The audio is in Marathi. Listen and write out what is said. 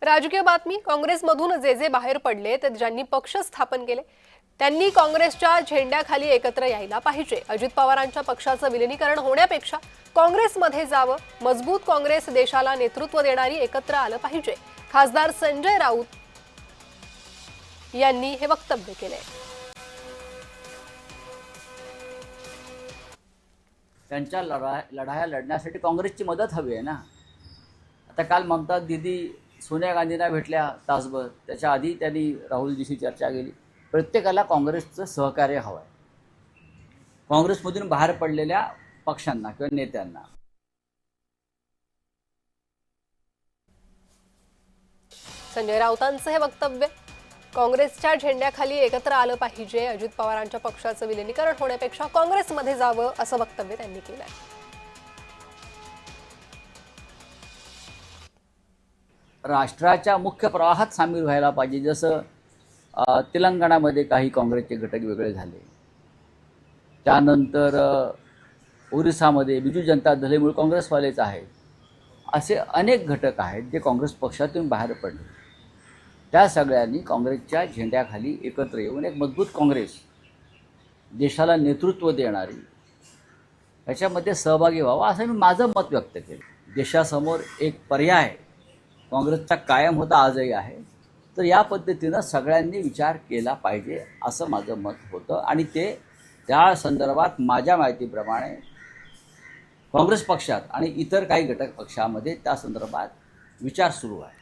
राजकीय बातमी काँग्रेसमधून जे बाहेर पडले तर ज्यांनी पक्ष स्थापन केले त्यांनी काँग्रेसच्या झेंड्याखाली एकत्र यायला पाहिजे। अजित पवारांच्या पक्षाचं विलीनीकरण होण्यापेक्षा काँग्रेसमध्ये जावं, मजबूत काँग्रेस देशाला नेतृत्व देणारी एकत्र आलं पाहिजे। खासदार संजय राऊत यांनी हे वक्तव्य केले। त्यांच्या लढाया लढण्यासाठी काँग्रेसची मदत हवी आहे ना। आता काल ममता दीदी सोनिया गांधींना भेटल्या तासभर, त्याच्या आधी त्यांनी राहुलजीशी चर्चा केली। प्रत्येकाला काँग्रेसचं सहकार्य हवं आहे, काँग्रेसमधून बाहेर पडलेल्या पक्षांना किंवा नेत्यांना। संजय राऊतांचं हे वक्तव्य काँग्रेसच्या झेंड्याखाली एकत्र आलं पाहिजे, अजित पवारांच्या पक्षाचं विलीनीकरण होण्यापेक्षा काँग्रेसमध्ये जावं असं वक्तव्य त्यांनी केलंय। राष्ट्राच्या मुख्य प्रवाहात सामील व्हायला पाहिजे। जसं तेलंगणामध्ये काही काँग्रेसचे घटक वेगळे झाले, त्यानंतर ओरिसामध्ये बिजू जनता दल हे मूळ काँग्रेसवालेच आहेत। असे अनेक घटक आहेत जे काँग्रेस पक्षातून बाहेर पडले। त्या सगळ्यांनी काँग्रेसच्या झेंड्याखाली एकत्र येऊन एक मजबूत काँग्रेस देशाला नेतृत्व देणारी याच्यामध्ये सहभागी व्हावा असं मी माझं मत व्यक्त केलं। देशासमोर एक पर्याय काँग्रेसचा कायम होता, आजही आहे, तर या पद्धतीनं सगळ्यांनी विचार केला पाहिजे असं माझं मत होतं। आणि ते त्या संदर्भात माझ्या माहितीप्रमाणे काँग्रेस पक्षात आणि इतर काही घटक पक्षामध्ये त्या संदर्भात विचार सुरू आहे।